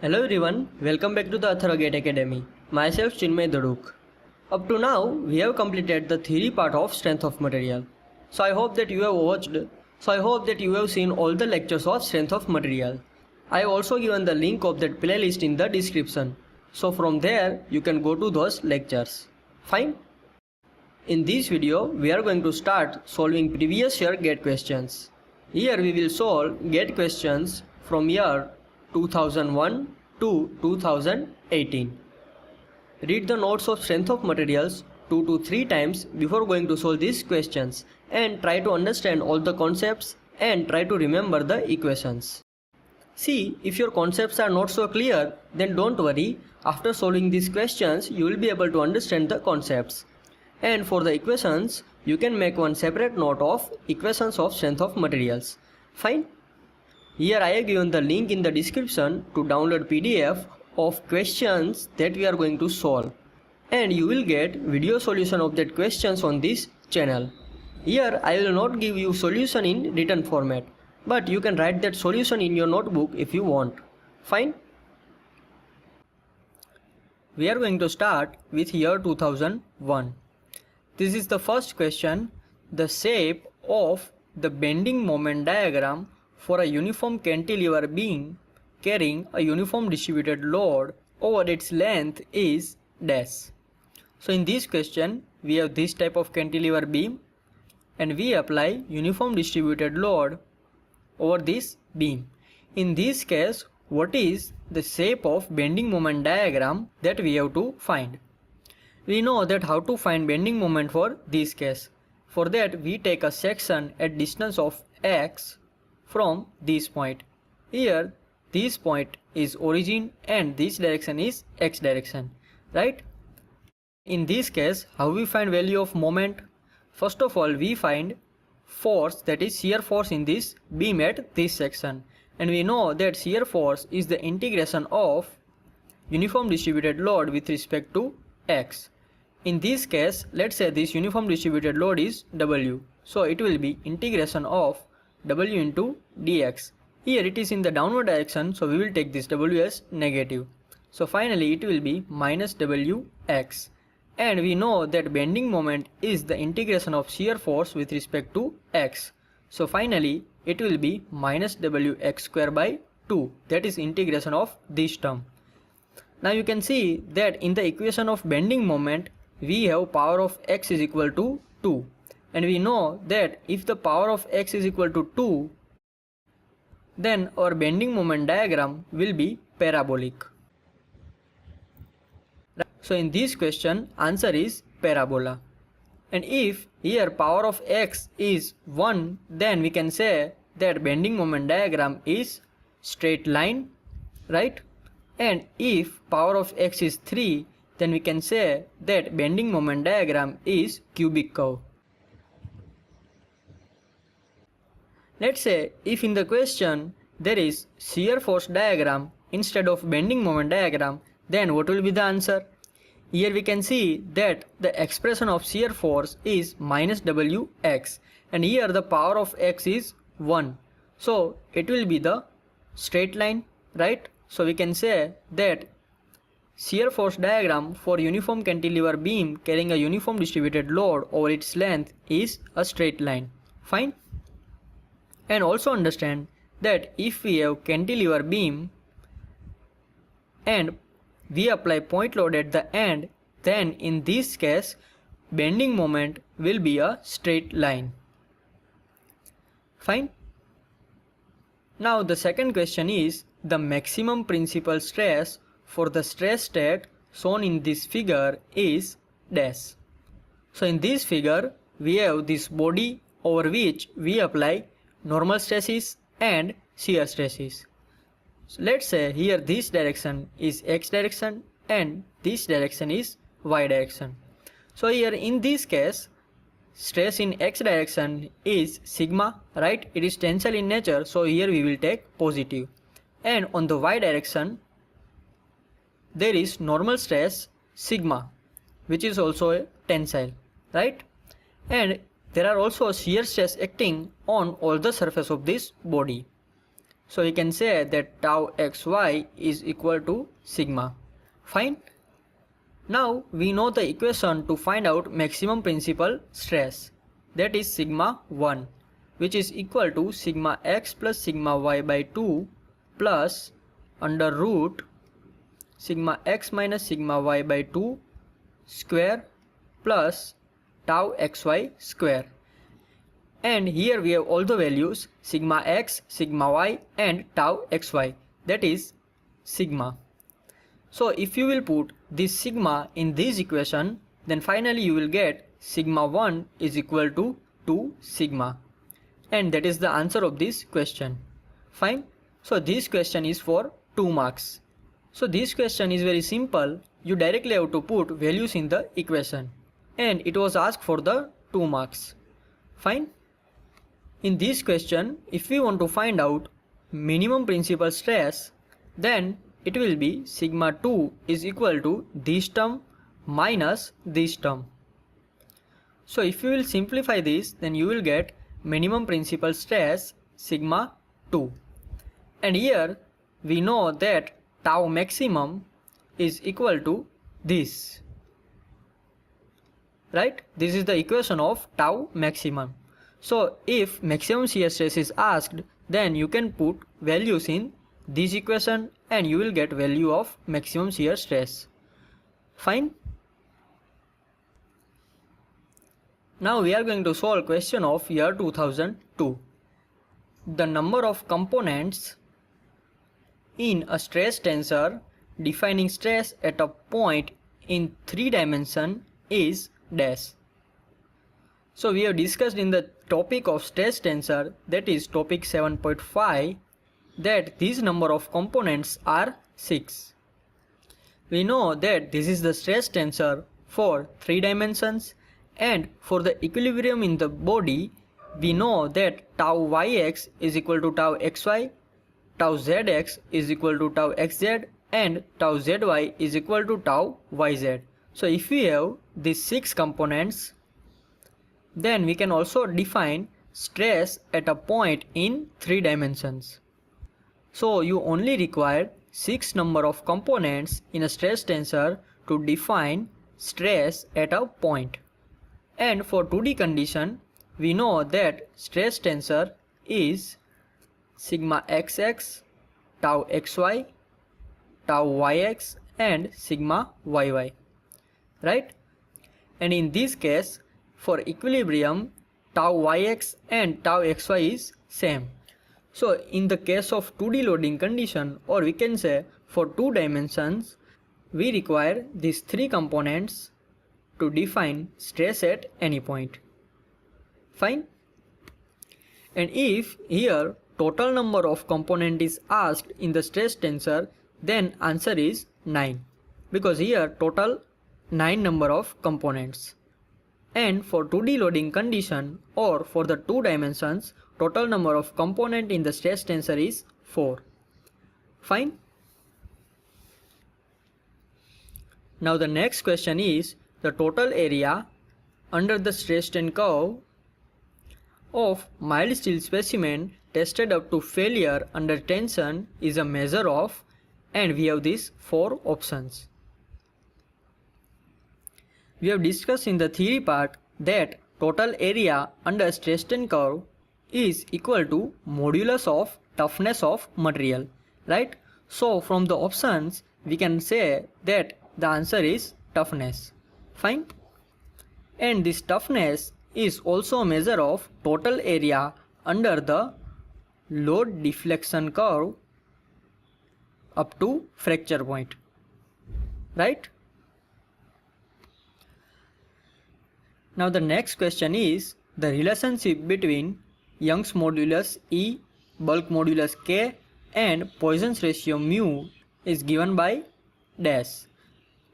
Hello everyone, welcome back to the Atharva Academy. Myself Chinmay Daduk. Up to now, we have completed the theory part of strength of material. So I hope that you have seen all the lectures of strength of material. I have also given the link of that playlist in the description. So from there, you can go to those lectures. Fine? In this video, we are going to start solving previous year GATE questions. Here we will solve GATE questions from year 2001 to 2018. Read the notes of strength of materials 2 to 3 times before going to solve these questions and try to understand all the concepts and try to remember the equations. See, if your concepts are not so clear, then don't worry. After solving these questions, you will be able to understand the concepts. And for the equations, you can make one separate note of equations of strength of materials. Fine? Here I have given the link in the description to download PDF of questions that we are going to solve. And you will get video solution of that questions on this channel. Here I will not give you solution in written format, but you can write that solution in your notebook if you want. Fine? We are going to start with year 2001. This is the first question. The shape of the bending moment diagram for a uniform cantilever beam carrying a uniform distributed load over its length is dash. So in this question, we have this type of cantilever beam and we apply uniform distributed load over this beam. In this case, what is the shape of bending moment diagram that we have to find? We know that how to find bending moment for this case. For that, we take a section at distance of x from this point. Here, this point is origin and this direction is x direction, right? In this case, how we find value of moment? First of all, we find force, that is shear force in this beam at this section. And we know that shear force is the integration of uniform distributed load with respect to x. In this case, let's say this uniform distributed load is W. So it will be integration of W into dx. Here it is in the downward direction, so we will take this W as negative. So finally it will be minus Wx. And we know that bending moment is the integration of shear force with respect to x. So finally it will be minus Wx square by 2. That is integration of this term. Now you can see that in the equation of bending moment, we have power of x is equal to 2. And we know that if the power of x is equal to 2, then our bending moment diagram will be parabolic. So in this question, answer is parabola. And if here power of x is 1, then we can say that bending moment diagram is straight line, right? And if power of x is 3, then we can say that bending moment diagram is cubic curve. Let's say if in the question there is shear force diagram instead of bending moment diagram, then what will be the answer? Here we can see that the expression of shear force is minus Wx and here the power of x is 1. So it will be the straight line, right? So we can say that shear force diagram for uniform cantilever beam carrying a uniform distributed load over its length is a straight line. Fine? And also understand that if we have cantilever beam and we apply point load at the end, then in this case bending moment will be a straight line. Fine? Now the second question is the maximum principal stress for the stress state shown in this figure is dash. So in this figure we have this body over which we apply normal stresses and shear stresses. So let's say here this direction is x direction and this direction is y direction. So here in this case, stress in x direction is sigma, right? It is tensile in nature, so here we will take positive. And on the y direction, there is normal stress sigma, which is also a tensile, right? And there are also shear stress acting on all the surface of this body. So we can say that tau xy is equal to sigma. Fine. Now we know the equation to find out maximum principal stress, that is sigma 1, which is equal to sigma x plus sigma y by 2 plus under root sigma x minus sigma y by 2 square plus tau xy square. And here we have all the values sigma x, sigma y and tau xy, that is sigma. So if you will put this sigma in this equation, then finally you will get sigma 1 is equal to 2 sigma. And that is the answer of this question. Fine. So this question is for 2 marks. So this question is very simple. You directly have to put values in the equation. And it was asked for the 2 marks. Fine. In this question, if we want to find out minimum principal stress, then it will be sigma 2 is equal to this term minus this term. So if you will simplify this, then you will get minimum principal stress sigma 2. And here we know that tau maximum is equal to this. Right? This is the equation of tau maximum. So if maximum shear stress is asked, then you can put values in this equation and you will get value of maximum shear stress. Fine. Now we are going to solve question of year 2002. The number of components in a stress tensor defining stress at a point in 3 dimensions is dash. So we have discussed in the topic of stress tensor, that is topic 7.5, that this number of components are 6. We know that this is the stress tensor for 3 dimensions, and for the equilibrium in the body, we know that tau yx is equal to tau xy, tau zx is equal to tau xz, and tau zy is equal to tau yz. So if we have these 6 components, then we can also define stress at a point in 3 dimensions. So you only require 6 number of components in a stress tensor to define stress at a point. And for 2D condition, we know that stress tensor is sigma xx, tau xy, tau yx and sigma yy. Right? And in this case, for equilibrium, tau yx and tau xy is same. So in the case of 2D loading condition, or we can say for 2 dimensions, we require these 3 components to define stress at any point. Fine. And if here total number of component is asked in the stress tensor, then answer is 9, because here total 9 number of components. And for 2D loading condition, or for the 2 dimensions, total number of component in the stress tensor is 4. Fine. Now the next question is the total area under the stress strain curve of mild steel specimen tested up to failure under tension is a measure of, and we have these 4 options. We have discussed in the theory part that total area under stress strain curve is equal to modulus of toughness of material, right? So from the options we can say that the answer is toughness. Fine. And this toughness is also a measure of total area under the load deflection curve up to fracture point, right? Now the next question is the relationship between Young's modulus E, bulk modulus K and Poisson's ratio mu is given by dash,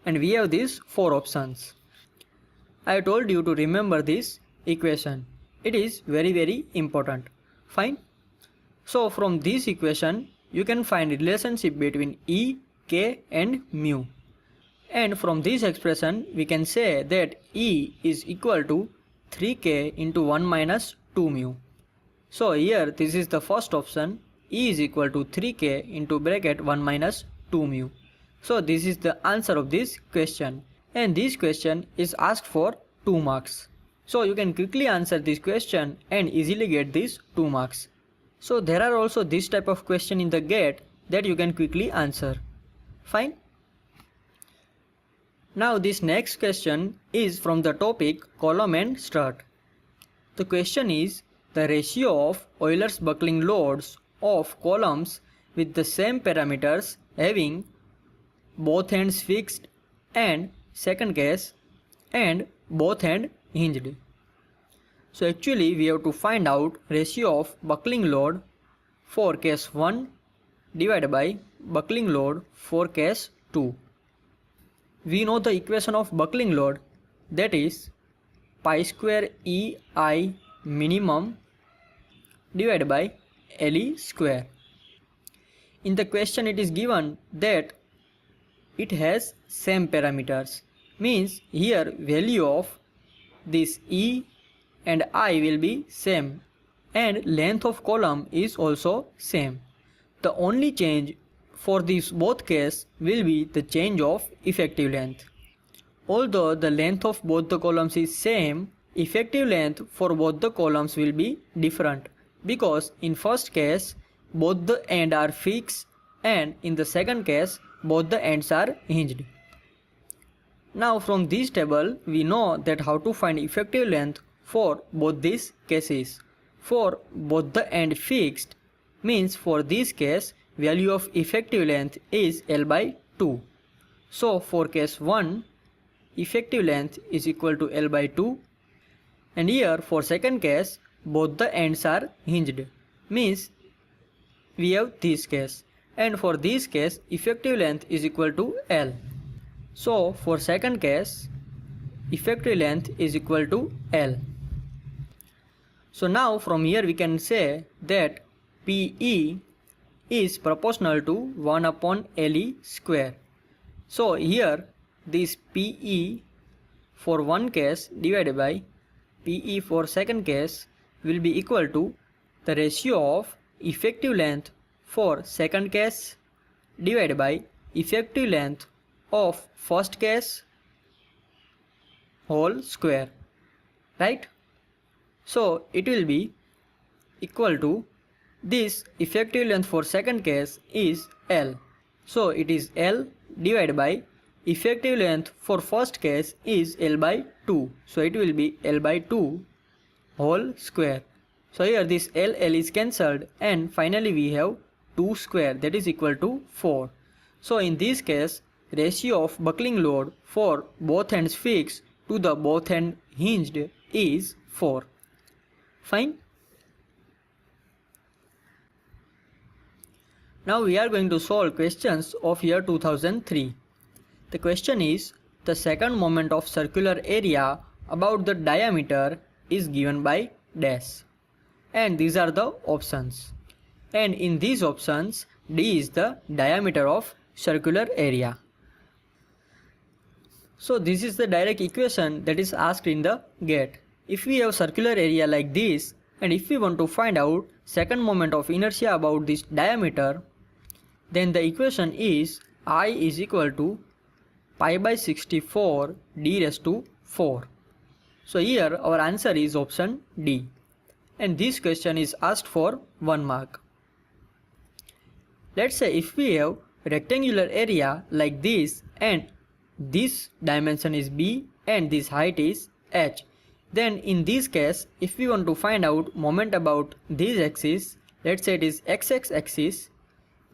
and we have these 4 options. I told you to remember this equation. It is very important. Fine. So from this equation you can find relationship between E, K and mu. And from this expression we can say that E is equal to 3K into 1 minus 2 mu. So here this is the first option, E is equal to 3k into bracket 1 minus 2 mu. So this is the answer of this question, and this question is asked for 2 marks. So you can quickly answer this question and easily get these 2 marks. So there are also this type of question in the GATE that you can quickly answer. Fine. Now this next question is from the topic column and strut. The question is the ratio of Euler's buckling loads of columns with the same parameters having both ends fixed and second case and both ends hinged. So actually we have to find out ratio of buckling load for case 1 divided by buckling load for case 2. We know the equation of buckling load, that is pi square EI minimum divided by LE square. In the question it is given that it has same parameters, means here value of this E and I will be same and length of column is also same. The only change for these both case will be the change of effective length. Although the length of both the columns is same, effective length for both the columns will be different, because in first case both the ends are fixed and in the second case both the ends are hinged. Now from this table we know that how to find effective length for both these cases. For both the end fixed means for this case value of effective length is L by 2. So for case 1 effective length is equal to L by 2, and here for second case both the ends are hinged, means we have this case, and for this case effective length is equal to L. So for second case effective length is equal to L. So now from here we can say that PE is proportional to 1 upon LE square. So here this PE for one case divided by PE for second case will be equal to the ratio of effective length for second case divided by effective length of first case whole square, right? So it will be equal to this effective length for second case is L. So it is L divided by effective length for first case is L by 2. So it will be L by 2 whole square. So here this L is cancelled and finally we have 2 square, that is equal to 4. So in this case ratio of buckling load for both ends fixed to the both ends hinged is 4. Fine. Now we are going to solve questions of year 2003. The question is the second moment of circular area about the diameter is given by dash, and these are the options, and in these options D is the diameter of circular area. So this is the direct equation that is asked in the GATE. If we have circular area like this and if we want to find out second moment of inertia about this diameter, then the equation is I is equal to pi by 64 d raised to 4. So here our answer is option D, and this question is asked for 1 mark. Let's say if we have rectangular area like this and this dimension is B and this height is H, then in this case if we want to find out moment about this axis, let's say it is XX axis,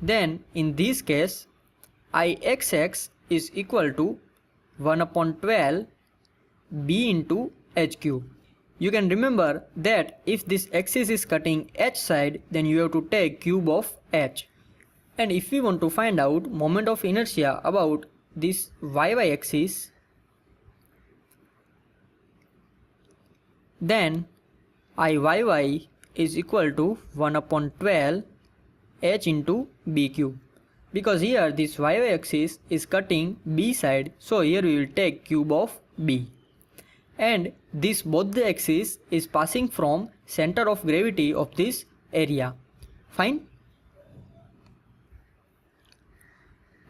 then in this case Ixx is equal to 1 upon 12 B into H cube. You can remember that if this axis is cutting H side, then you have to take cube of H. And if we want to find out moment of inertia about this YY axis, then Iyy is equal to 1 upon 12 H into B cube. Because here this YY axis is cutting B side, so here we will take cube of B. And this both the axis is passing from center of gravity of this area. Fine.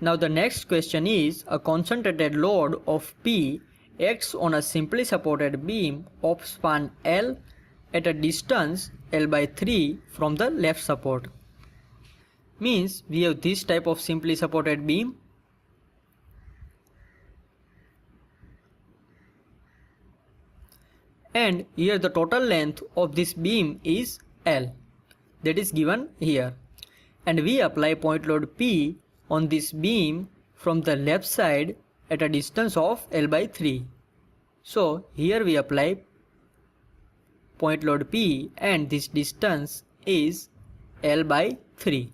Now the next question is, a concentrated load of P acts on a simply supported beam of span L at a distance L by 3 from the left support. Means we have this type of simply supported beam, and here the total length of this beam is L, that is given here, and we apply point load P on this beam from the left side at a distance of L by 3. So here we apply point load P and this distance is L by 3.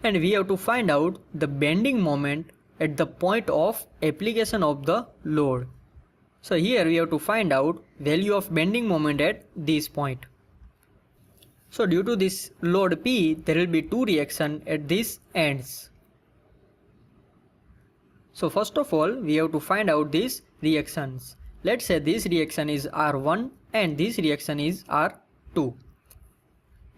And we have to find out the bending moment at the point of application of the load. So here we have to find out value of bending moment at this point. So due to this load P, there will be two reactions at these ends. So first of all, we have to find out these reactions. Let's say this reaction is R1 and this reaction is R2.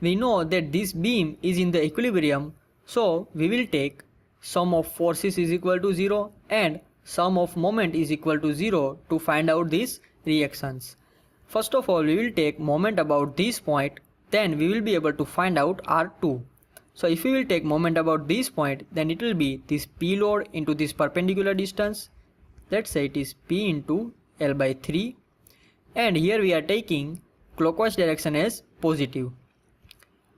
We know that this beam is in the equilibrium, so we will take sum of forces is equal to 0 and sum of moment is equal to 0 to find out these reactions. First of all, we will take moment about this point, then we will be able to find out R2. So if we will take moment about this point, then it will be this P load into this perpendicular distance. Let's say it is P into L by 3, and here we are taking clockwise direction as positive.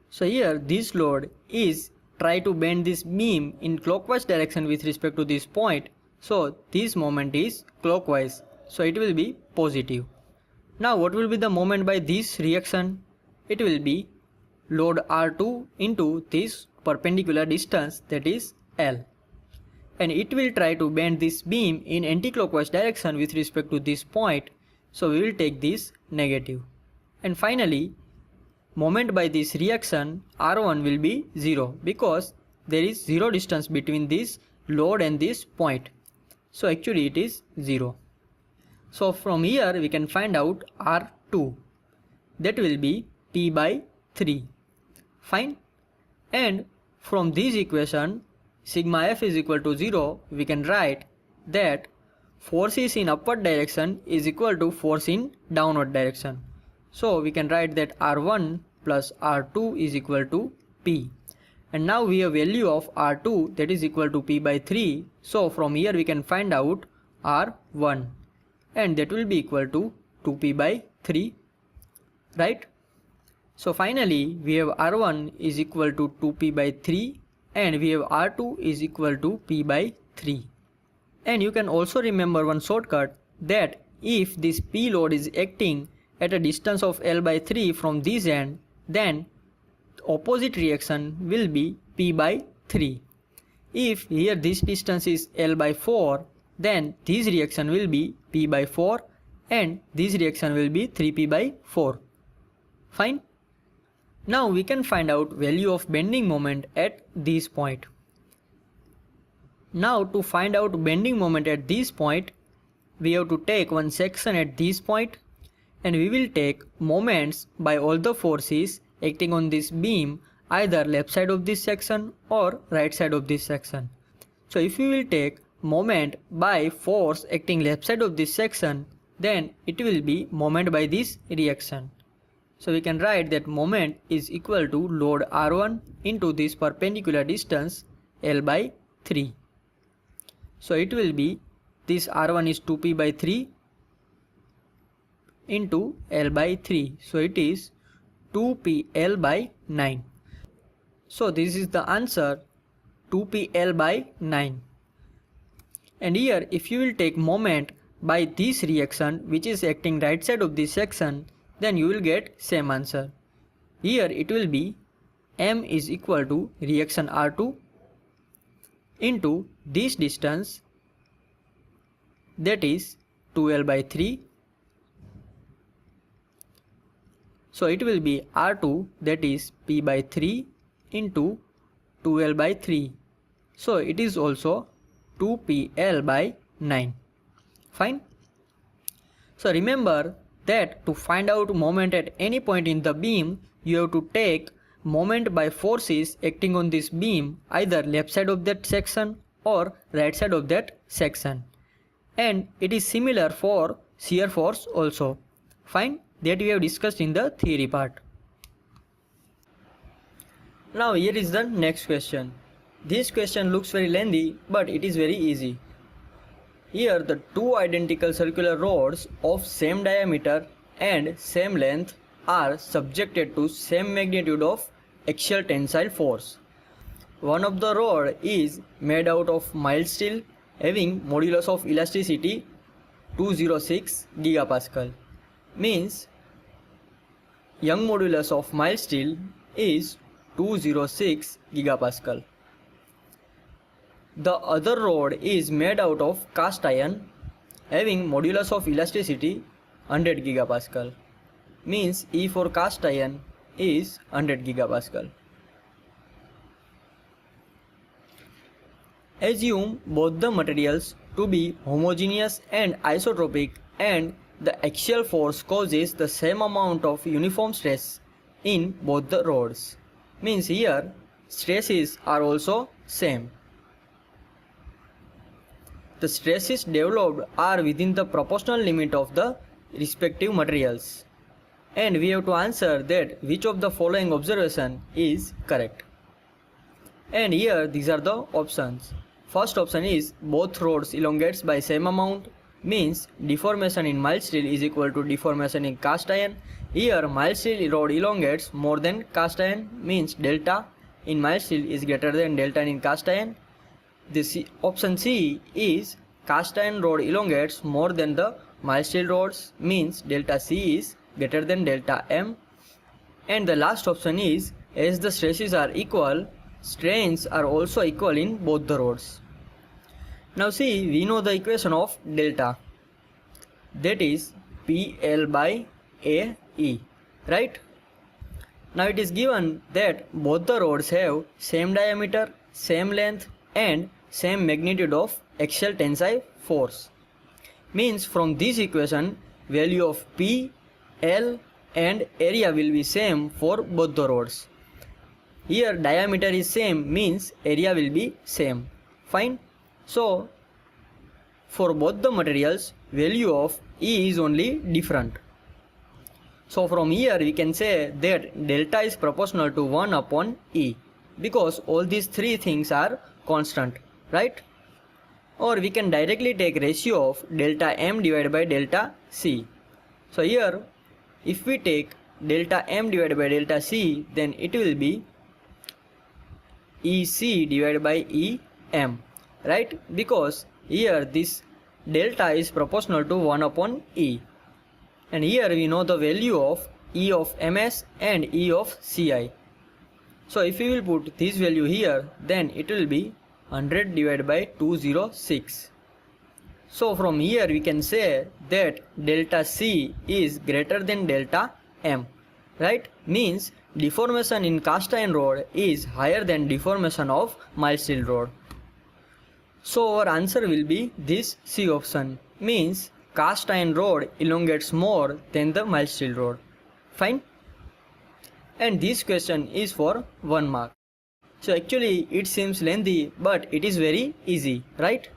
So here this load is try to bend this beam in clockwise direction with respect to this point. So this moment is clockwise, so it will be positive. Now what will be the moment by this reaction? It will be load R2 into this perpendicular distance, that is L. And it will try to bend this beam in anti-clockwise direction with respect to this point. So we will take this negative. And finally, moment by this reaction R1 will be 0 because there is 0 distance between this load and this point. So actually it is 0. So from here we can find out R2. That will be P by 3. Fine. And from this equation, sigma F is equal to 0, we can write that forces in upward direction is equal to force in downward direction. So we can write that R1 plus R2 is equal to P. And now we have value of R2, that is equal to P by 3. So from here we can find out R1, and that will be equal to 2P by 3, right? So finally we have R1 is equal to 2P by 3 and we have R2 is equal to P by 3. And you can also remember one shortcut, that if this P load is acting at a distance of L by 3 from this end, then opposite reaction will be P by 3. If here this distance is L by 4, then this reaction will be P by 4 and this reaction will be 3P by 4. Fine. Now we can find out value of bending moment at this point. Now to find out bending moment at this point, we have to take one section at this point and we will take moments by all the forces acting on this beam, either left side of this section or right side of this section. So if we will take moment by force acting left side of this section, then it will be moment by this reaction. So we can write that moment is equal to load R1 into this perpendicular distance L by 3. So it will be this R1 is 2P by 3 into L by 3. So it is 2PL by 9. So this is the answer, 2PL by 9. And here if you will take moment by this reaction which is acting right side of this section, then you will get same answer. Here it will be M is equal to reaction R2 into this distance, that is 2L by 3. So it will be R2, that is P by 3 into 2L by 3. So it is also 2PL by 9. Fine. So remember that to find out moment at any point in the beam, you have to take moment by forces acting on this beam either left side of that section or right side of that section. And it is similar for shear force also. Fine, that we have discussed in the theory part. Now here is the next question. This question looks very lengthy, but it is very easy. Here the two identical circular rods of same diameter and same length are subjected to same magnitude of axial tensile force. One of the rod is made out of mild steel having modulus of elasticity 206 gigapascal. Means young modulus of mild steel is 206 gigapascal. The other rod is made out of cast iron having modulus of elasticity 100 gigapascal. Means E for cast iron is 100 gigapascal. Assume both the materials to be homogeneous and isotropic, and the axial force causes the same amount of uniform stress in both the rods. Means here stresses are also same. The stresses developed are within the proportional limit of the respective materials. And we have to answer that which of the following observation is correct. And here these are the options. First option is both rods elongates by same amount, means deformation in mild steel is equal to deformation in cast iron. Here mild steel rod elongates more than cast iron, means delta in mild steel is greater than delta in cast iron. This option C is cast iron rod elongates more than the mild steel rods, means delta C is greater than delta M. And the last option is as the stresses are equal, strains are also equal in both the rods. Now see, we know the equation of delta, that is PL by AE, right? Now it is given that both the rods have same diameter, same length and same magnitude of axial tensile force. Means from this equation value of P, L and area will be same for both the rods. Here diameter is same, means area will be same. Fine. So for both the materials value of E is only different. So from here we can say that delta is proportional to 1 upon E, because all these three things are constant, right? Or we can directly take ratio of delta M divided by delta C. So here if we take delta M divided by delta C, then it will be EC divided by EM, right? Because here this delta is proportional to 1 upon E. And here we know the value of E of MS and E of CI. So if we will put this value here, then it will be 100 divided by 206. So from here we can say that delta C is greater than delta M, right? Means deformation in cast iron rod is higher than deformation of mild steel rod. So our answer will be this C option, means cast iron rod elongates more than the mild steel rod. Fine. And this question is for 1 mark. So actually it seems lengthy, but it is very easy, right?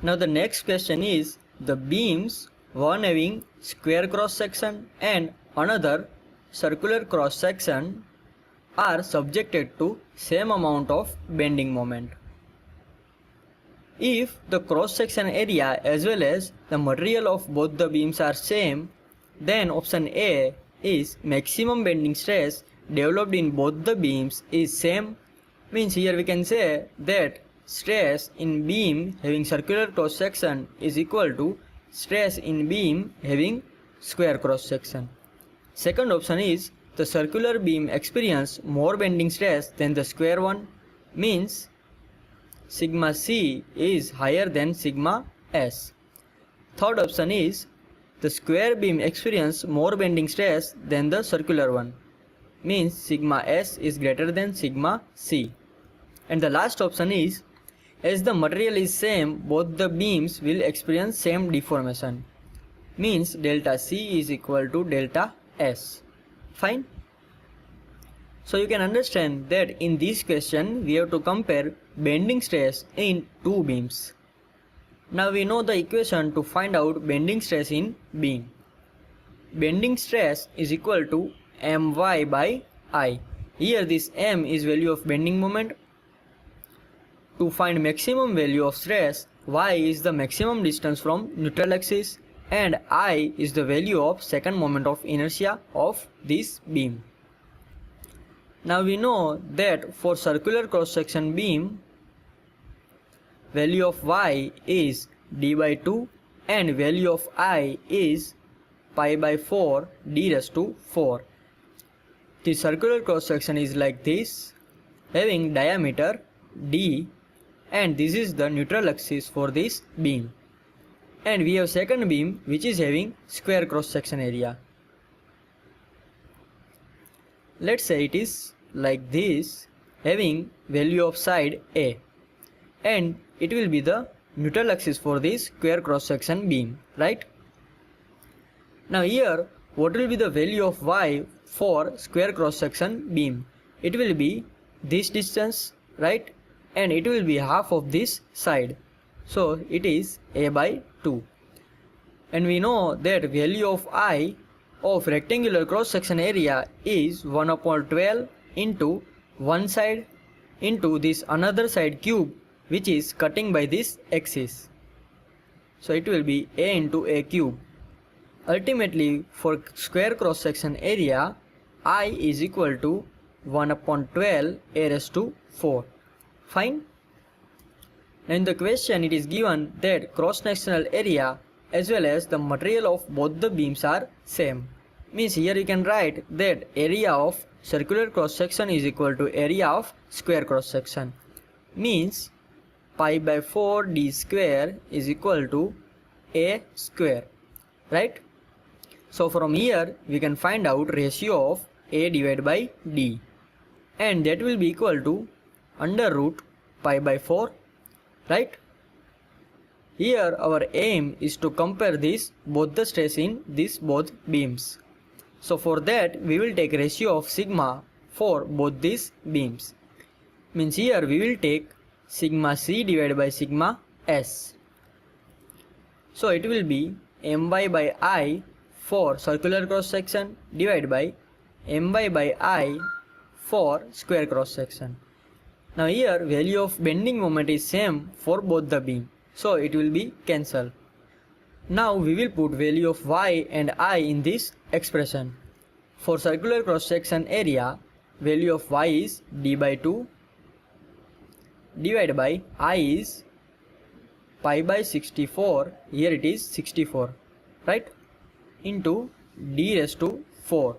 Now the next question is the beams, one having square cross section and another circular cross section, are subjected to same amount of bending moment. If the cross section area as well as the material of both the beams are same, then option A is maximum bending stress developed in both the beams is same. Means here we can say that stress in beam having circular cross section is equal to stress in beam having square cross section. Second option is the circular beam experience more bending stress than the square one, means sigma C is higher than sigma S. Third option is the square beam experience more bending stress than the circular one, means sigma S is greater than sigma C. And the last option is as the material is same, both the beams will experience same deformation, means delta C is equal to delta S. Fine. So you can understand that in this question we have to compare bending stress in two beams. Now we know the equation to find out bending stress in beam. Bending stress is equal to my by I. Here this m is value of bending moment. To find maximum value of stress, y is the maximum distance from neutral axis and I is the value of second moment of inertia of this beam. Now we know that for circular cross-section beam, value of y is d by 2 and value of I is pi by 4 d raised to 4. The circular cross-section is like this, having diameter d, and this is the neutral axis for this beam. And we have second beam which is having square cross-section area. Let's say it is like this, having value of side A, and it will be the neutral axis for this square cross-section beam, right? Now here, what will be the value of y for square cross-section beam? It will be this distance, right? And it will be half of this side. So it is a by 2. And we know that value of I of rectangular cross-section area is 1 upon 12 into one side into this another side cube which is cutting by this axis. So it will be a into a cube. Ultimately for square cross-section area, I is equal to 1 upon 12 a raised to 4. Fine. Now in the question it is given that cross-sectional area as well as the material of both the beams are same. Means here you can write that area of circular cross-section is equal to area of square cross-section. Means pi by 4 d square is equal to a square, right? So from here we can find out ratio of a divided by d, and that will be equal to under root pi by 4, right? Here our aim is to compare both the stress in these both beams. So for that we will take ratio of sigma for both these beams. Means here we will take sigma c divided by sigma s. So it will be my by I for circular cross section divided by my by I for square cross section. Now here value of bending moment is same for both the beam, so it will be cancelled. Now we will put value of y and I in this expression. For circular cross section area, value of y is d by 2 divided by I is pi by 64, here it is 64, right, into d raised to 4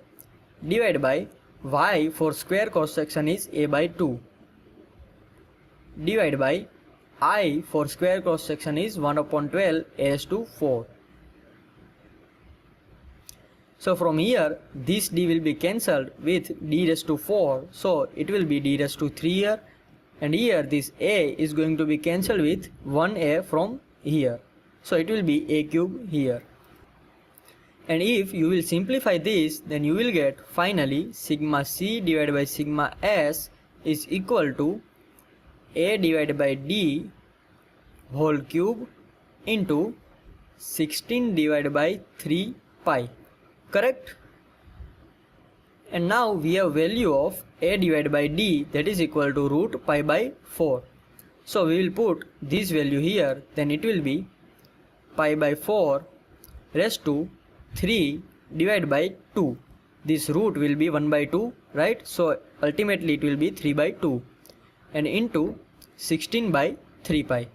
divided by y for square cross section is a by 2 divided by I for square cross section is 1 upon 12 a raised to 4. So from here this d will be cancelled with d raised to 4, so it will be d raised to 3 here, and here this a is going to be cancelled with 1a from here, so it will be a cube here. And if you will simplify this, then you will get finally sigma c divided by sigma s is equal to a divided by d whole cube into 16 divided by 3 pi, correct? And now we have value of a divided by d, that is equal to root pi by 4. So we will put this value here, then it will be pi by 4 raised to 3 divided by 2. This root will be 1 by 2, right? So ultimately it will be 3 by 2 and into 16 by 3 pi.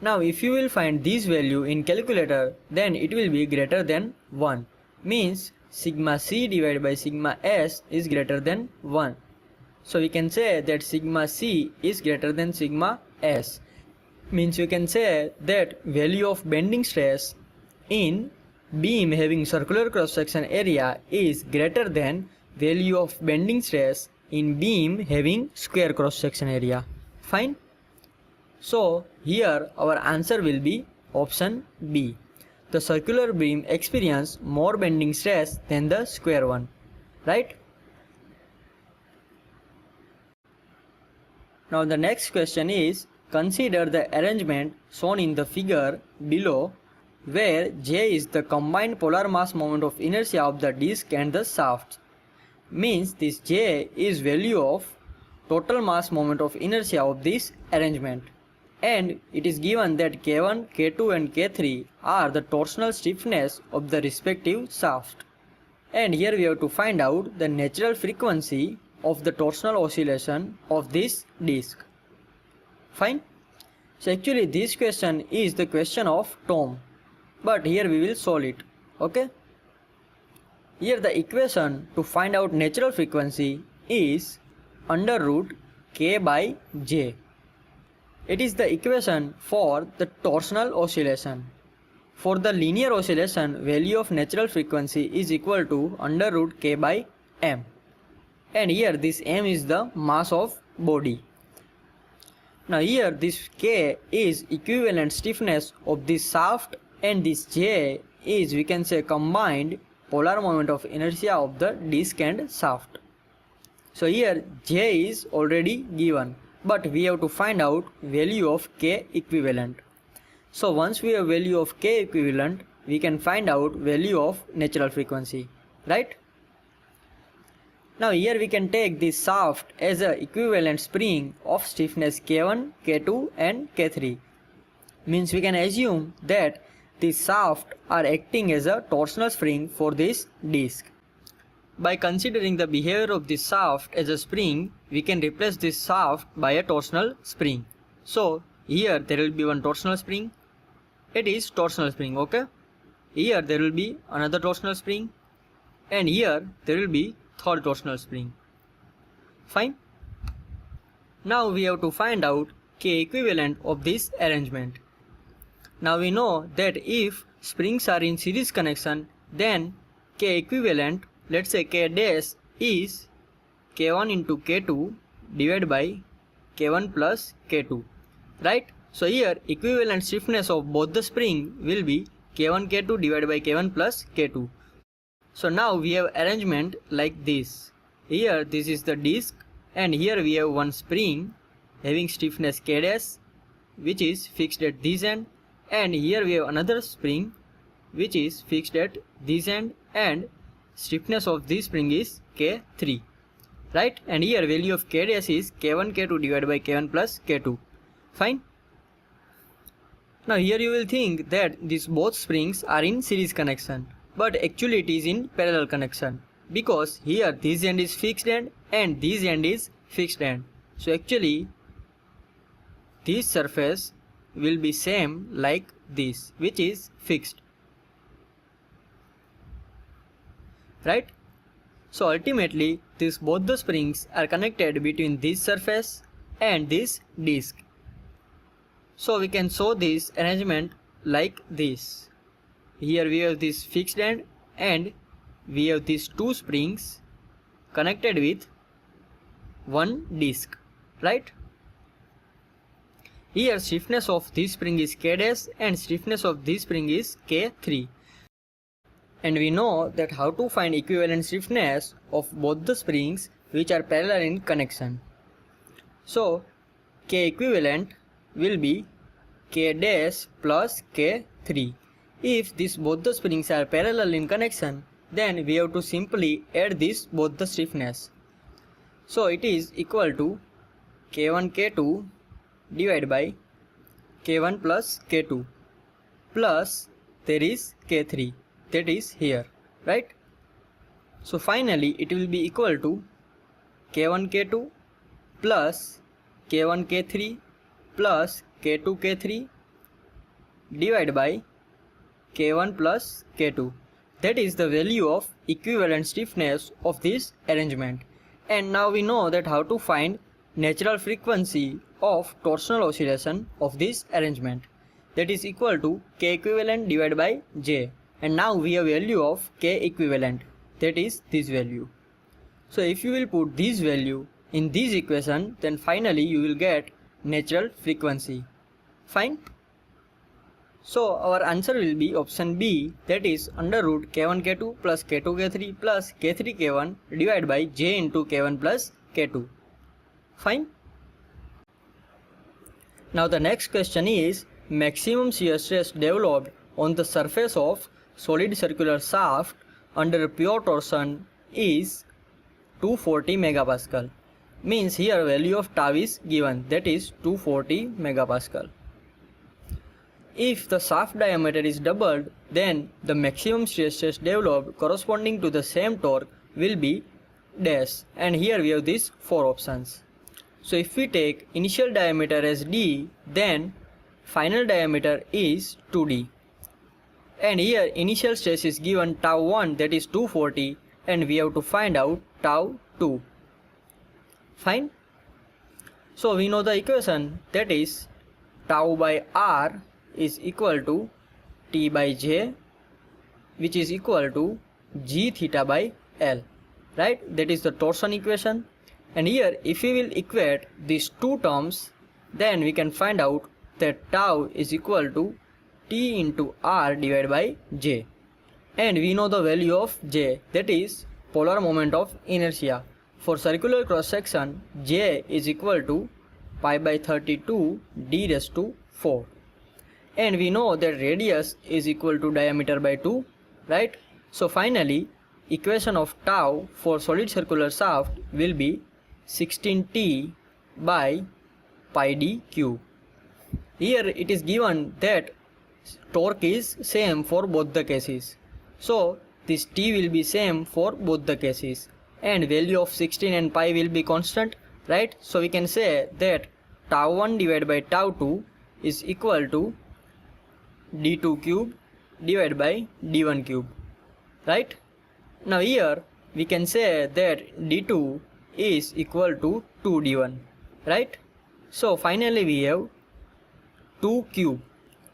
Now if you will find this value in calculator, then it will be greater than 1. Means sigma c divided by sigma s is greater than 1. So we can say that sigma c is greater than sigma s. Means you can say that value of bending stress in beam having circular cross section area is greater than value of bending stress in beam having square cross section area. Fine. So here our answer will be option B. the circular beam experience more bending stress than the square one, right? Now the next question is, consider the arrangement shown in the figure below where J is the combined polar mass moment of inertia of the disc and the shaft. Means this J is value of total mass moment of inertia of this arrangement. And it is given that K1, K2 and K3 are the torsional stiffness of the respective shaft. And here we have to find out the natural frequency of the torsional oscillation of this disc. Fine. So actually this question is the question of TOM, but here we will solve it. Okay. Here the equation to find out natural frequency is under root K by J. It is the equation for the torsional oscillation. For the linear oscillation, value of natural frequency is equal to under root K by M. And here this M is the mass of body. Now here this K is equivalent stiffness of this shaft and this J is, we can say, combined polar moment of inertia of the disc and shaft. So here J is already given, but we have to find out value of K equivalent. So once we have value of K equivalent, we can find out value of natural frequency, right? Now here we can take this shaft as a equivalent spring of stiffness K1, K2 and K3. Means we can assume that these shafts are acting as a torsional spring for this disc. By considering the behavior of this shaft as a spring, we can replace this shaft by a torsional spring. So here there will be one torsional spring. It is torsional spring, okay? Here there will be another torsional spring, and here there will be third torsional spring. Fine. Now we have to find out K equivalent of this arrangement. Now we know that if springs are in series connection, then K equivalent, let's say K dash, is K1 into K2 divided by K1 plus K2, right? So here equivalent stiffness of both the spring will be K1 K2 divided by K1 plus K2. So now we have arrangement like this. Here this is the disc, and here we have one spring having stiffness K dash, which is fixed at this end, and here we have another spring which is fixed at this end, and stiffness of this spring is K3, right? And here value of K dash is K1 K2 divided by K1 plus K2. Fine. Now here you will think that these both springs are in series connection, but actually it is in parallel connection, because here this end is fixed end and this end is fixed end. So actually this surface will be same like this, which is fixed, right? So ultimately these both the springs are connected between this surface and this disc. So we can show this arrangement like this. Here we have this fixed end and we have these two springs connected with one disc, right? Here stiffness of this spring is K dash and stiffness of this spring is K3. And we know that how to find equivalent stiffness of both the springs which are parallel in connection. So K equivalent will be K dash plus K3. If these both the springs are parallel in connection, then we have to simply add this both the stiffness. So it is equal to K1 K2 divided by K1 plus K2 plus there is K3, that is here, right? So finally it will be equal to K1 K2 plus K1 K3 plus K2 K3 divided by K1 plus K2. That is the value of equivalent stiffness of this arrangement. And now we know that how to find natural frequency of torsional oscillation of this arrangement. That is equal to K equivalent divided by J. And now we have value of K equivalent, that is this value. So if you will put this value in this equation, then finally you will get natural frequency. Fine. So our answer will be option B, that is under root k1 k2 plus k2 k3 plus k3 k1 divided by j into k1 plus k2. Fine. Now the next question is maximum shear stress developed on the surface of solid circular shaft under pure torsion is 240 megapascal. Means here value of tau is given, that is 240 megapascal. If the shaft diameter is doubled, then the maximum shear stress developed corresponding to the same torque will be dash, and here we have these four options. So if we take initial diameter as d, then final diameter is 2d. And here initial stress is given tau 1, that is 240, and we have to find out tau 2. Fine. So we know the equation, that is tau by r is equal to T by J, which is equal to G theta by L, right? That is the torsion equation. And here if we will equate these two terms, then we can find out that tau is equal to T into R divided by J. And we know the value of J, that is polar moment of inertia. For circular cross section, J is equal to pi by 32 d raised to 4. And we know that radius is equal to diameter by 2, right? So finally, equation of tau for solid circular shaft will be 16t by pi d cube. Here it is given that torque is same for both the cases. So this t will be same for both the cases, and value of 16 and pi will be constant, right? So we can say that tau 1 divided by tau 2 is equal to d2 cube divided by d1 cube, right? Now here we can say that d2 is equal to 2d1, right? So finally we have 2 cube,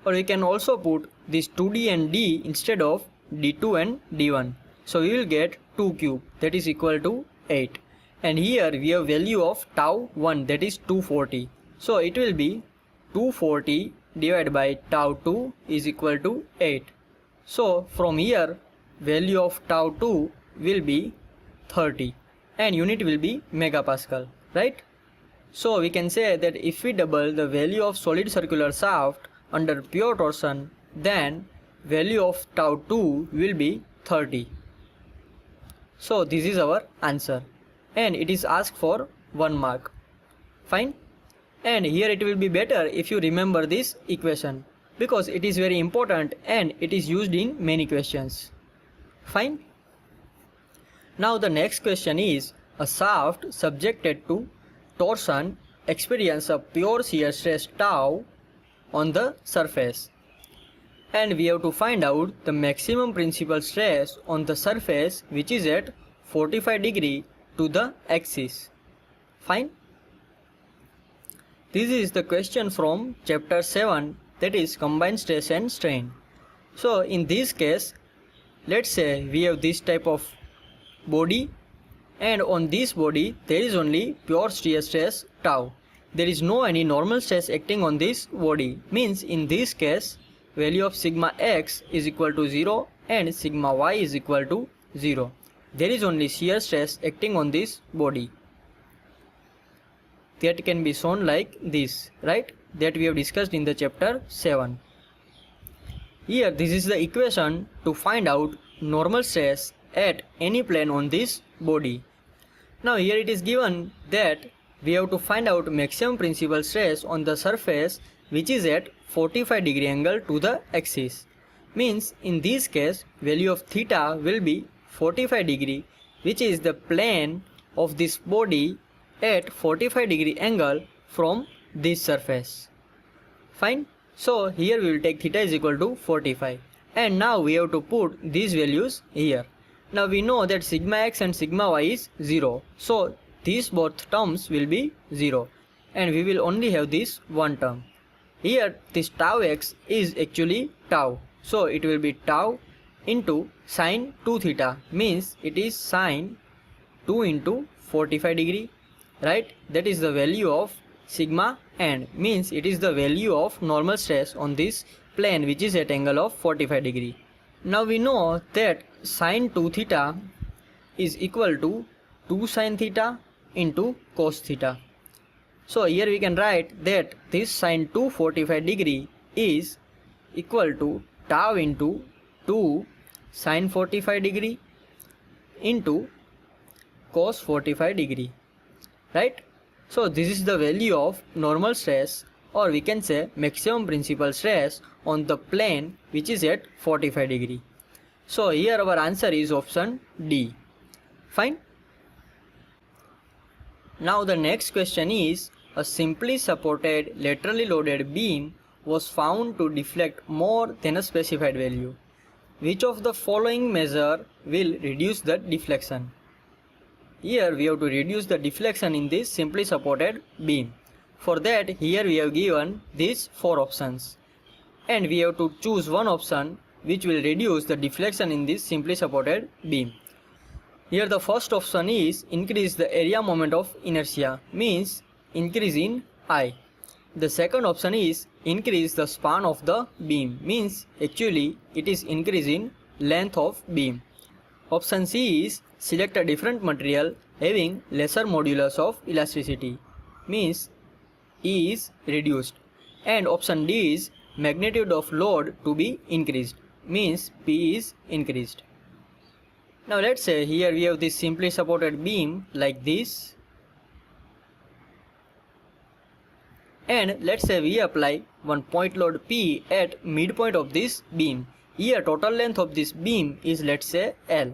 or we can also put this 2d and d instead of d2 and d1. So we will get 2 cube, that is equal to 8. And here we have value of tau 1, that is 240. So it will be 240 divided by tau 2 is equal to 8. So from here value of tau 2 will be 30 and unit will be megapascal, right? So we can say that if we double the value of solid circular shaft under pure torsion, then value of tau 2 will be 30. So this is our answer, and it is asked for 1 mark. Fine. And here it will be better if you remember this equation, because it is very important and it is used in many questions. Fine. Now the next question is, a shaft subjected to torsion experience a pure shear stress tau on the surface, and we have to find out the maximum principal stress on the surface, which is at 45 degree to the axis. Fine. This is the question from chapter 7, that is combined stress and strain. So in this case, let's say we have this type of body, and on this body there is only pure shear stress tau. There is no any normal stress acting on this body. Means in this case value of sigma x is equal to 0 and sigma y is equal to 0. There is only shear stress acting on this body. That can be shown like this, right? That we have discussed in the chapter 7. Here this is the equation to find out normal stress at any plane on this body. Now here it is given that we have to find out maximum principal stress on the surface, which is at 45 degree angle to the axis. Means in this case value of theta will be 45 degree, which is the plane of this body at 45 degree angle from this surface. Fine. So here we will take theta is equal to 45, and now we have to put these values here. Now we know that sigma x and sigma y is 0, so these both terms will be 0, and we will only have this one term. Here this tau x is actually tau, so it will be tau into sine 2 theta, means it is sine 2 into 45 degree, right? That is the value of sigma n, means it is the value of normal stress on this plane which is at angle of 45 degree. Now we know that sin 2 theta is equal to 2 sin theta into cos theta. So here we can write that this sin 2 45 degree is equal to tau into 2 sin 45 degree into cos 45 degree, right? So this is the value of normal stress, or we can say maximum principal stress on the plane which is at 45 degree. So here our answer is option D. Fine. Now the next question is, a simply supported laterally loaded beam was found to deflect more than a specified value. Which of the following measure will reduce the deflection? Here we have to reduce the deflection in this simply supported beam. For that, here we have given these 4 options, and we have to choose one option which will reduce the deflection in this simply supported beam. Here the first option is increase the area moment of inertia, means increase in I. The second option is increase the span of the beam, means actually it is increase in length of beam. Option C is select a different material having lesser modulus of elasticity, means E is reduced. And option D is magnitude of load to be increased, means P is increased. Now let's say here we have this simply supported beam like this, and let's say we apply one point load P at midpoint of this beam. Here total length of this beam is, let's say, L.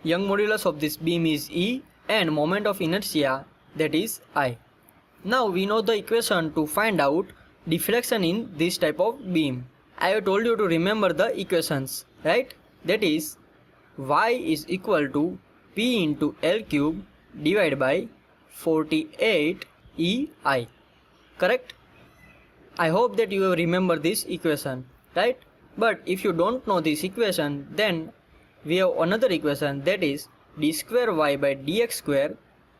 Young modulus of this beam is E, and moment of inertia, that is I. Now we know the equation to find out deflection in this type of beam. I have told you to remember the equations, right? That is y is equal to P into L cube divided by 48 EI. Correct? I hope that you have remembered this equation, right? But if you don't know this equation, then we have another equation, that is d square y by dx square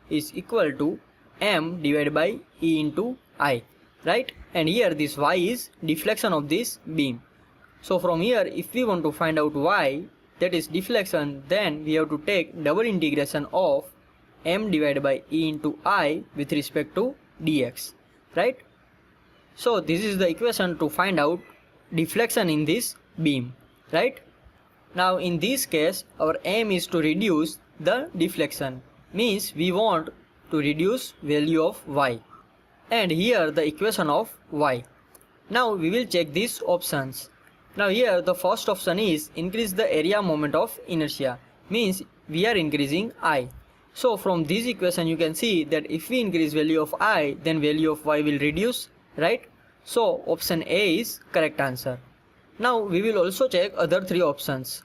is equal to m divided by E into I, right? And here this y is deflection of this beam. So from here, if we want to find out y, that is deflection, then we have to take double integration of m divided by E into I with respect to dx, right? So this is the equation to find out deflection in this beam, right? Now in this case, our aim is to reduce the deflection, means we want to reduce value of y, and here the equation of y. Now we will check these options. Now here the first option is increase the area moment of inertia, means we are increasing I. So from this equation you can see that if we increase value of I, then value of y will reduce, right? So option A is correct answer. Now we will also check other 3 options.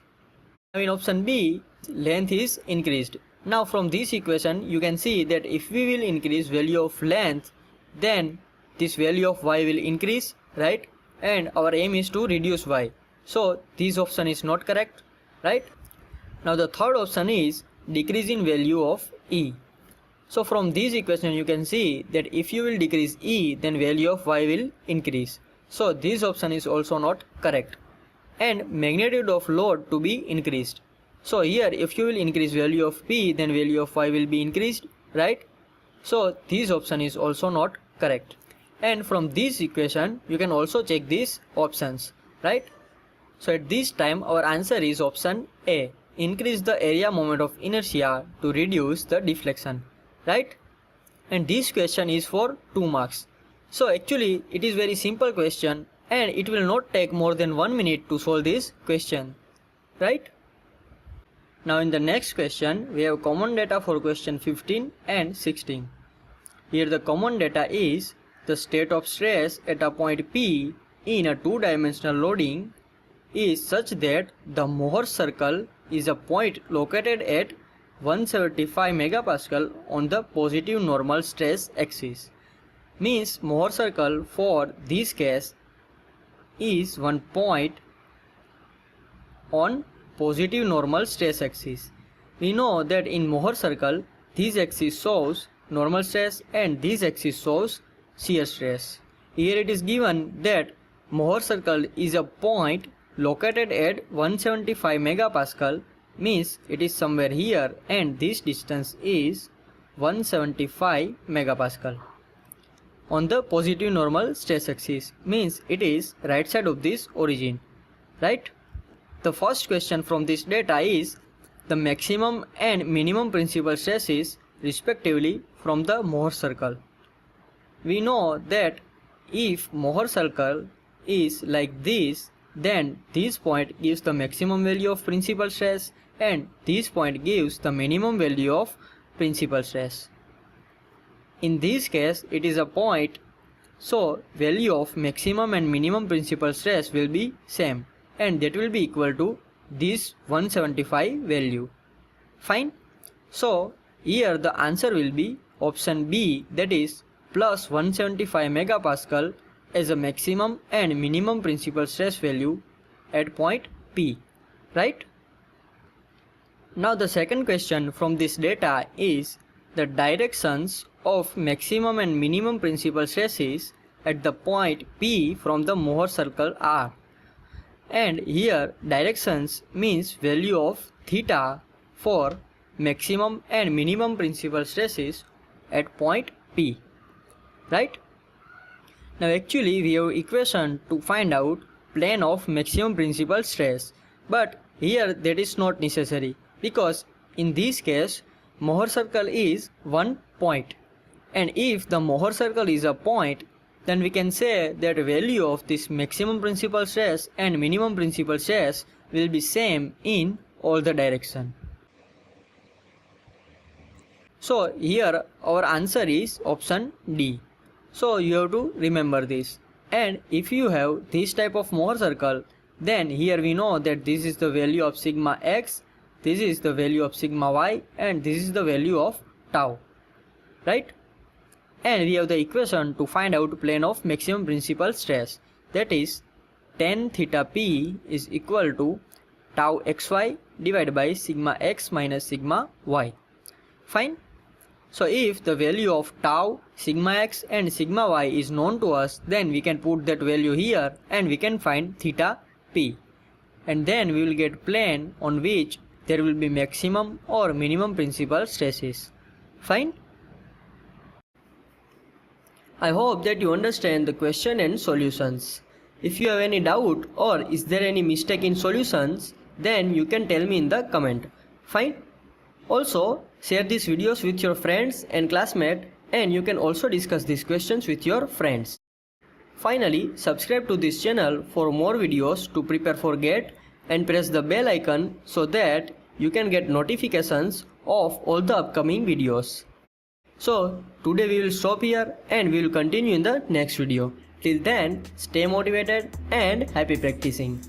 Now in option B, length is increased. Now from this equation you can see that if we will increase value of length, then this value of y will increase, right? And our aim is to reduce y. So this option is not correct, right? Now the third option is decrease in value of E. So from this equation you can see that if you will decrease E, then value of y will increase. So this option is also not correct. And magnitude of load to be increased. So here if you will increase value of P, then value of y will be increased, right? So this option is also not correct. And from this equation you can also check these options, right? So at this time our answer is option A, increase the area moment of inertia to reduce the deflection, right? And this question is for 2 marks. So actually it is very simple question, and it will not take more than 1 minute to solve this question, right? Now in the next question we have common data for question 15 and 16. Here the common data is the state of stress at a point P in a 2-dimensional loading is such that the Mohr circle is a point located at 175 megapascal on the positive normal stress axis. Means Mohr circle for this case is one point on positive normal stress axis. We know that in Mohr circle this axis shows normal stress and this axis shows shear stress. Here it is given that Mohr circle is a point located at 175 megapascal, means it is somewhere here, and this distance is 175 megapascal. On the positive normal stress axis, means it is right side of this origin, right? The first question from this data is the maximum and minimum principal stresses respectively from the Mohr circle. We know that if Mohr circle is like this, then this point gives the maximum value of principal stress and this point gives the minimum value of principal stress. In this case, it is a point, so value of maximum and minimum principal stress will be same, and that will be equal to this 175 value. Fine. So here the answer will be option B, that is plus 175 megapascal as a maximum and minimum principal stress value at point P, right? Now the second question from this data is the directions of maximum and minimum principal stresses at the point P from the Mohr circle are. And here directions means value of theta for maximum and minimum principal stresses at point P, right? Now actually we have equation to find out plane of maximum principal stress, but here that is not necessary because in this case Mohr circle is one point, and if the Mohr circle is a point, then we can say that value of this maximum principal stress and minimum principal stress will be same in all the direction. So here our answer is option D. So you have to remember this. And if you have this type of Mohr circle, then here we know that this is the value of sigma x, this is the value of sigma y, and this is the value of tau, right? And we have the equation to find out plane of maximum principal stress, that is tan theta p is equal to tau xy divided by sigma x minus sigma y. Fine. So if the value of tau, sigma x and sigma y is known to us, then we can put that value here and we can find theta p, and then we will get plane on which there will be maximum or minimum principal stresses. Fine. I hope that you understand the question and solutions. If you have any doubt or is there any mistake in solutions, then you can tell me in the comment. Fine. Also, share these videos with your friends and classmates, and you can also discuss these questions with your friends. Finally, subscribe to this channel for more videos to prepare for GATE and press the bell icon so that you can get notifications of all the upcoming videos. So today we will stop here and we will continue in the next video. Till then, stay motivated and happy practicing.